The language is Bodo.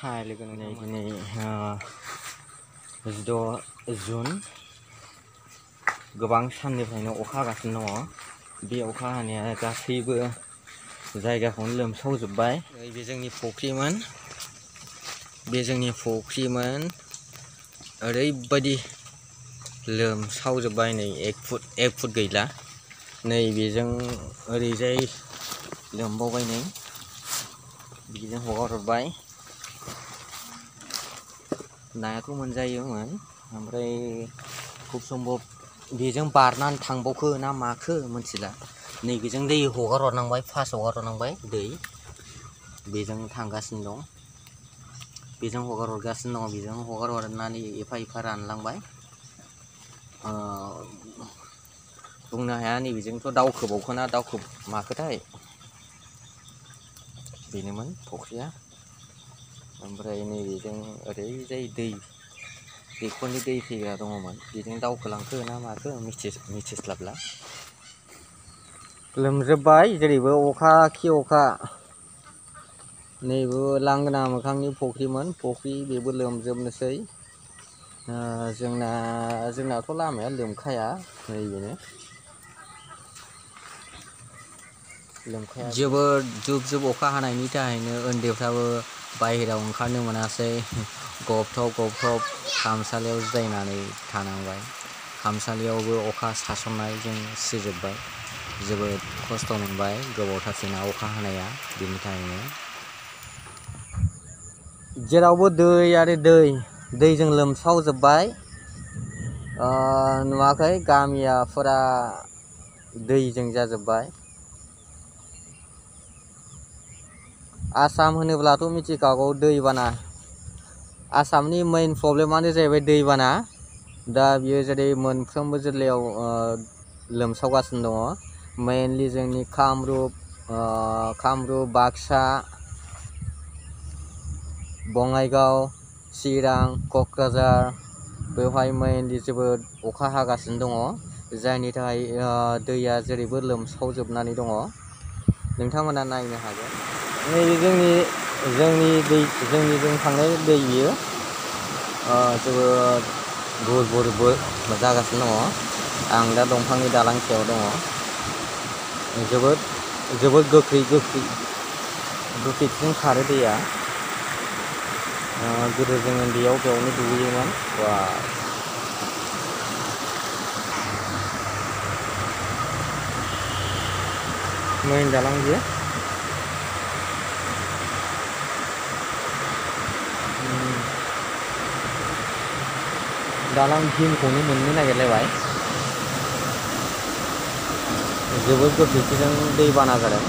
Hai लोगो दिनै 6 जुन गोबां साननिफ्रायनो अखा हागासिनो दङ। बे अखा हानाया गासैबो जायगाखौनो लोमसावजोब्बाय। बे जोंनि फुख्रिमोन ओरैबायदि लोमसावजोब्बाय। नै 1 फुट गैला। नै बेजों ओरैजाय लोमबावबाय। नै बिजों हगारहरबाय। नायाथ' मोनजायोमोन, ओमफ्राय खुब सम्भब बेजों बारनानै थांबावखो ना माखो मिथिला। नैबेजों दै हगारहरनांबाय, फार्स्ट हगारहरनांबाय दै, बेजों थांगासिनो दं, बेजों हगारहरगासिनो दङ। बेजों हगारहरनानै एफा एफा रानलांबाय। बुंनो हाया नैबेजोंथ' दावखोबावखोना माखोथाय। बेनोमोन फुख्रिया। ओमफ्राय नैबेजों ओरैजाय दैखरनि दै फैग्रा दङमोन, बेजों दावखोलांखो ना माखो मिथिस्लाबला। लोमजोब्बाय जेरैबो अखा खि अखा। नैबो लांगोना मोखांनि फुख्रि, बेबो लोमजोबनोसै। जोंनाथ' लामाया लोमखाया, नैबेनो लोमखाया। जोबोद जुब जुब अखा हानायनि थाखायनो उन्दैफ्राबो बाहेरायाव ओंखारनो मोनासै। गबथब खामसालियाव जिरायनानै थानांबाय। खामसालियावबो अखा सासननायजों सिजोब्बाय। जोबोद खस्थ' मोनबाय गोबावथारसैना अखा हानाया, बेनि थाखायनो जेरावबो दै आरो दैजों लोमसावजोब्बाय। नुवाखै गामिया फुरा दैजों जाजोब्बाय। आसाम होनोब्लाथ' मिथिखागौ दैबाना। आसामनि मेइन प्रब्लेमानो जाहैबाय दैबाना। दा बियो जेरै मोनफ्रोमबो जिल्लायाव लोमसावगासिनो दङ। मेइनलि जोंनि कामरुप, बाक्सा, बङाइगाव, चिरां, क'क्राझार, बेवहाय मेइनलि जोबोद अखा हागासिनो दङ, जायनि थाखाय दैया जेरैबो लोमसावजोबनानै दङ। नोंथांमोना नायनो हागोन। नैबे जोंनिजों थांनाय दै बियो जोबोद बुरबुर जागासिनो दङ। आं दा दंफांनि दालां सायाव दङ। जोबोद गोख्रैथिं खारो दैया। गोदो जों उन्दैयाव बेयावनो दुगैयोमोन। मेइन दालां बियो। दालां भीमखौनो मोननो नागिरलायबाय। जोबोद गोख्रैथिजों दैबाना जादों।